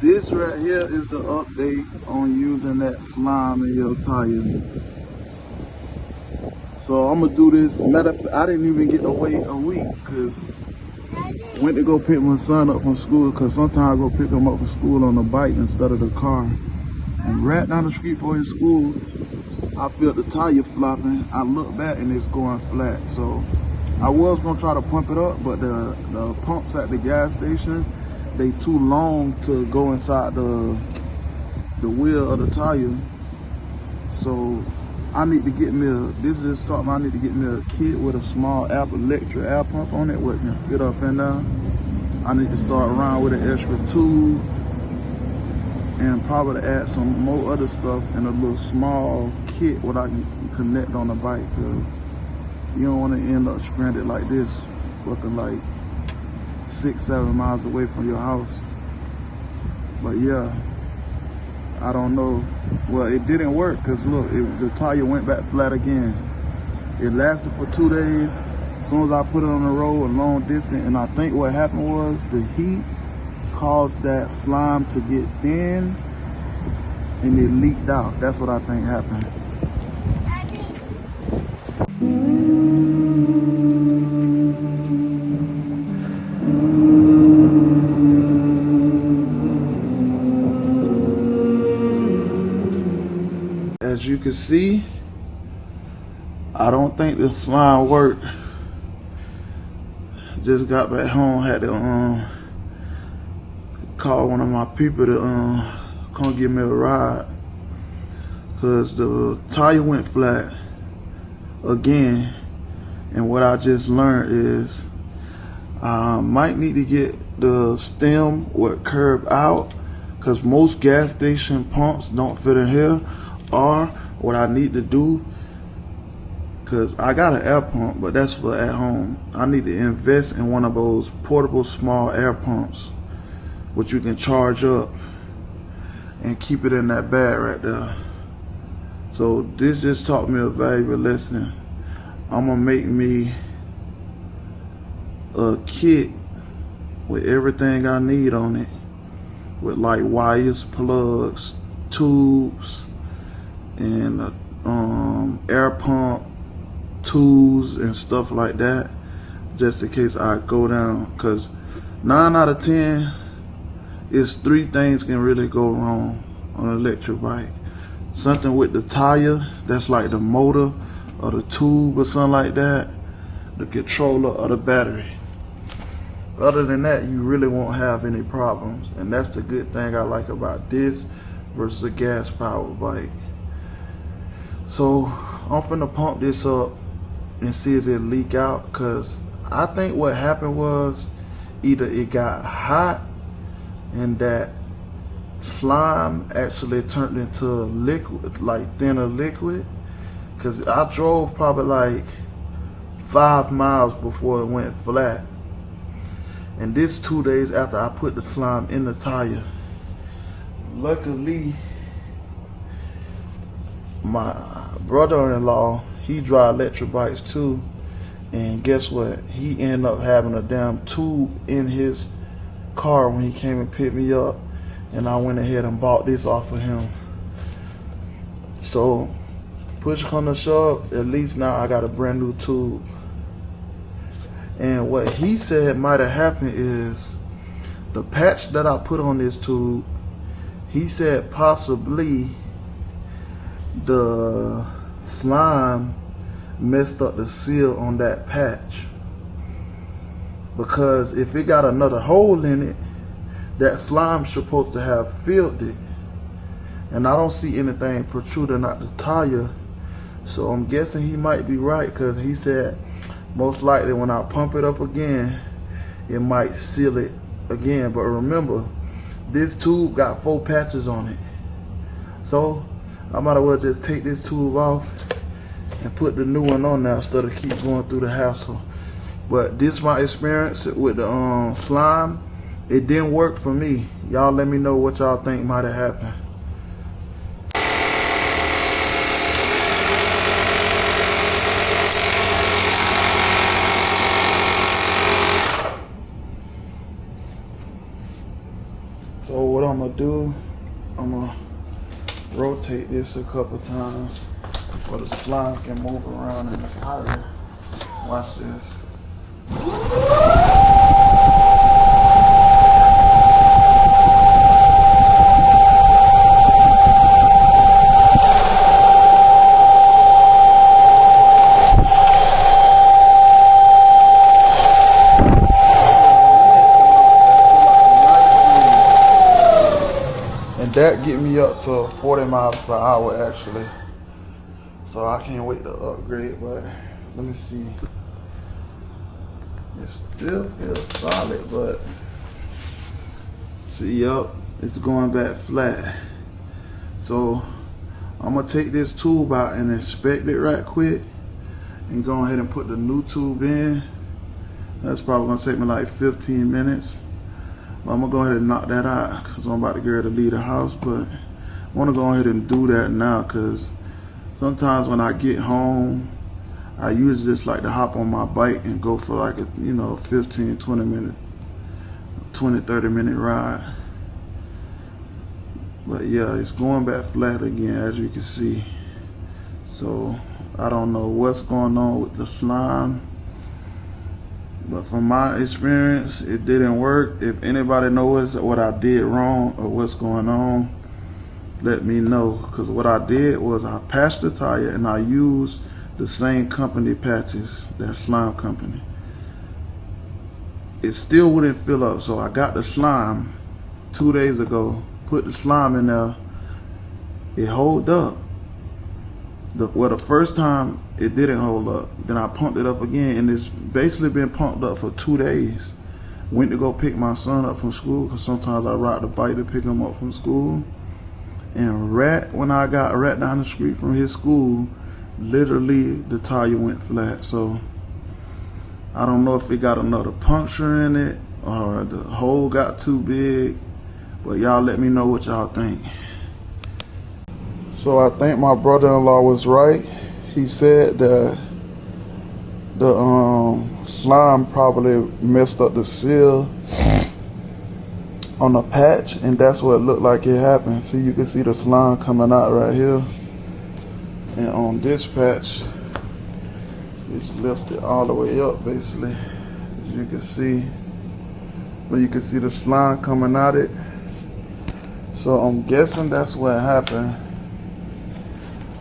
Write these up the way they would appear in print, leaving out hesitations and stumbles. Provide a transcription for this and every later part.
This right here is the update on using that slime in your tire. So I'm gonna do this. Matter of fact, I didn't even get to wait a week because I went to go pick my son up from school, because sometimes I go pick him up from school on a bike instead of the car. And right down the street for his school, I felt the tire flopping. I look back and it's going flat. So I was gonna try to pump it up, but the pumps at the gas stations, they too long to go inside the wheel of the tire. So I need to get me I need to get me a kit with a small electric air pump on it where it can fit up in there. I need to start around with an extra tube and probably add some more other stuff in a little small kit where I can connect on the bike, because you don't want to end up stranded like this, looking like 6-7 miles away from your house. But yeah, I don't know. Well, it didn't work because look, the tire went back flat again. It lasted for 2 days. As soon as I put it on the road a long distance, and I think what happened was the heat caused that slime to get thin and it leaked out. That's what I think happened. As you can see, I don't think the slime worked. Just got back home, had to call one of my people to come give me a ride, because the tire went flat again. And what I just learned is I might need to get the stem with curb out, because most gas station pumps don't fit in here. Or what I need to do, because I got an air pump, but that's for at home, I need to invest in one of those portable small air pumps which you can charge up and keep it in that bag right there. So this just taught me a valuable lesson. I'm gonna make me a kit with everything I need on it, with like wires, plugs, tubes, and air pump tools and stuff like that, just in case I go down. Because 9 out of 10 is 3 things can really go wrong on an electric bike. Something with the tire, that's like the motor or the tube or something like that, the controller or the battery. Other than that, you really won't have any problems. And that's the good thing I like about this versus a gas powered bike. So I'm finna pump this up and see if it leak out, because I think what happened was either it got hot and that slime actually turned into liquid, like thinner liquid, because I drove probably like 5 miles before it went flat. And this 2 days after I put the slime in the tire. Luckily, my brother-in-law, he drives electric bikes too, and guess what? He ended up having a damn tube in his car when he came and picked me up, and I went ahead and bought this off of him. So push come to shove, at least now I got a brand new tube. And what he said might have happened is the patch that I put on this tube, he said possibly the slime messed up the seal on that patch, because if it got another hole in it, that slime's supposed to have filled it, and I don't see anything protruding out the tire. So I'm guessing he might be right, because he said most likely when I pump it up again, it might seal it again. But remember, this tube got 4 patches on it, so I might as well just take this tube off and put the new one on now instead of keep going through the hassle. But this my experience with the slime. It didn't work for me. Y'all let me know what y'all think might have happened. So what I'm I'm gonna do, I'm gonna rotate this a couple times so the slime can move around in the tire. Watch this. And that get me up to 40 miles per hour actually. So I can't wait to upgrade, but let me see. It still feels solid, but see, yup, it's going back flat. So I'm gonna take this tube out and inspect it right quick and go ahead and put the new tube in. That's probably gonna take me like 15 minutes. But I'm gonna go ahead and knock that out because I'm about to get ready to leave the house. But I wanna go ahead and do that now because sometimes when I get home, I usually just like to hop on my bike and go for like a, 15, 20 minute, 20, 30 minute ride. But yeah, it's going back flat again, as you can see. So I don't know what's going on with the slime, but from my experience, it didn't work. If anybody knows what I did wrong or what's going on, let me know. Because what I did was I patched the tire and I used the same company patches, that slime company. It still wouldn't fill up, so I got the slime 2 days ago, put the slime in there, it hold up. The first time it didn't hold up, then I pumped it up again, and it's basically been pumped up for 2 days. Went to go pick my son up from school, because sometimes I ride the bike to pick him up from school. And when I got right down the street from his school, literally the tire went flat. So I don't know if it got another puncture in it or the hole got too big, but y'all let me know what y'all think. So I think my brother-in-law was right. He said that the slime probably messed up the seal on the patch, and that's what it looked like it happened. See, you can see the slime coming out right here. And on this patch, it's lifted all the way up, basically, as you can see. But you can see the slime coming out it. So I'm guessing that's what happened.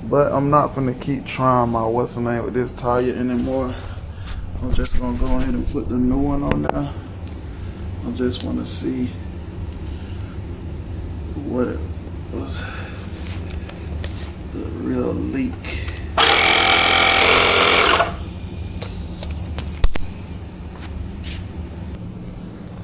But I'm not gonna keep trying my what's the name with this tire anymore. I'm just gonna go ahead and put the new one on there. I just wanna see what it was. The real leak.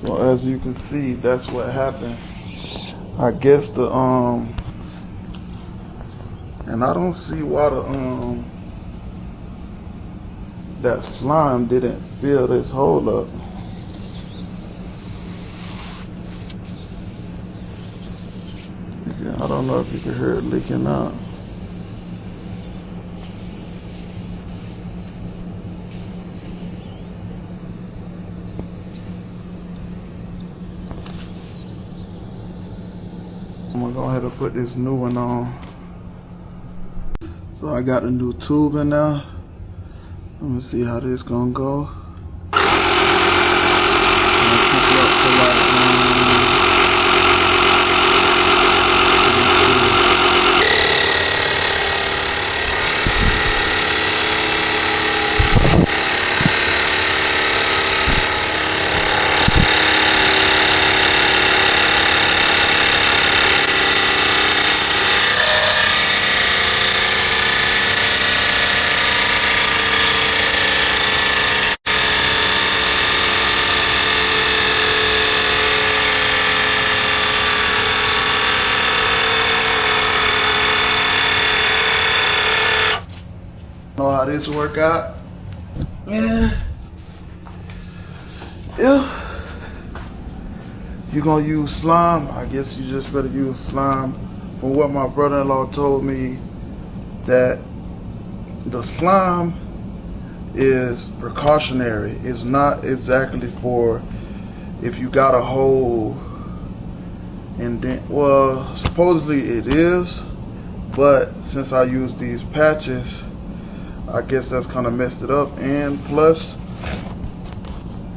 So as you can see, that's what happened. I guess the and I don't see why the that slime didn't fill this hole up. I don't know if you can hear it leaking out. I'm gonna go ahead and put this new one on. So I got a new tube in there. Let me see how this gonna go. Know how this work out? Yeah. If you're gonna use slime, I guess you just better use slime. From what my brother-in-law told me, that the slime is precautionary. It's not exactly for if you got a hole And then, well, supposedly it is, but since I use these patches, I guess that's kind of messed it up. And plus,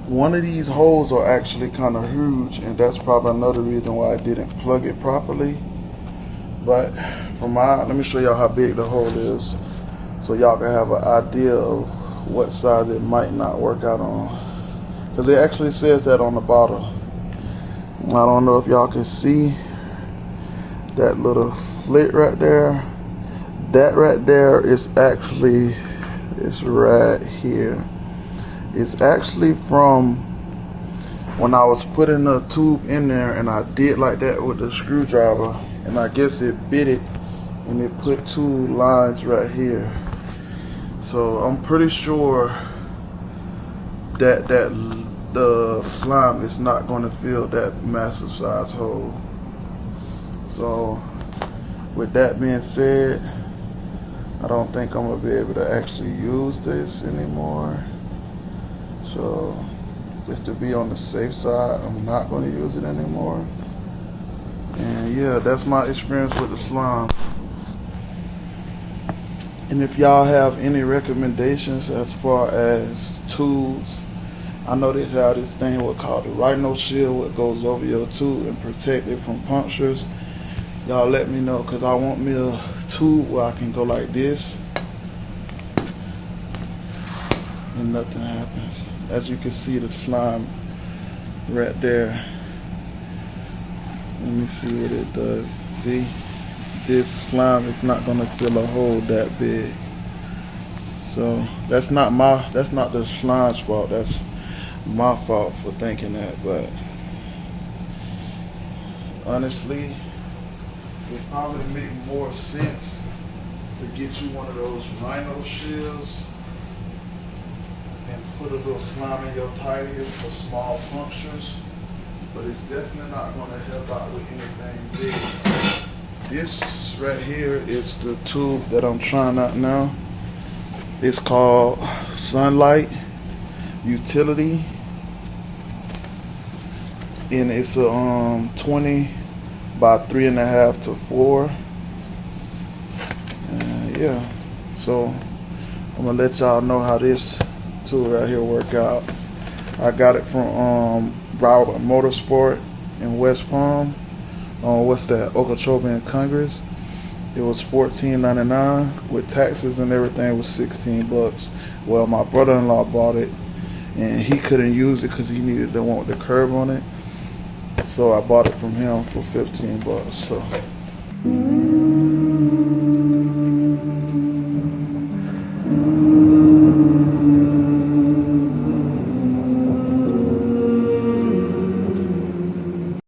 one of these holes are actually kind of huge, and that's probably another reason why I didn't plug it properly. But let me show y'all how big the hole is, so y'all can have an idea of what size it might not work out on. Because it actually says that on the bottle. I don't know if y'all can see that little slit right there. That right there is actually, it's right here. It's actually from when I was putting the tube in there, and I did like that with the screwdriver, and I guess it bit it and it put 2 lines right here. So I'm pretty sure that the slime is not going to fill that massive size hole. So with that being said, I don't think I'm gonna be able to actually use this anymore. So just to be on the safe side, I'm not going to use it anymore. And yeah, that's my experience with the slime. And if y'all have any recommendations as far as tools, I know they have this thing what called the Rhino Shield, what goes over your tube and protect it from punctures. Y'all let me know, because I want me a tube where I can go like this and nothing happens. As you can see, the slime right there. Let me see what it does. See, this slime is not gonna fill a hole that big. So that's not the slime's fault. That's my fault for thinking that. But honestly, it probably make more sense to get you one of those Rhino Shields and put a little slime in your tires for small punctures, but it's definitely not going to help out with anything big. This right here is the tube that I'm trying out now. It's called Sunlight Utility, and it's a 20 by 3.5 to 4. Yeah, so I'm gonna let y'all know how this tool right here work out. I got it from Broward Motorsport in West Palm. What's that? Okeechobee and Congress. It was $14.99 with taxes and everything. It was 16 bucks. Well, my brother-in-law bought it, and he couldn't use it because he needed the one with the curve on it. So I bought it from him for 15 bucks. So.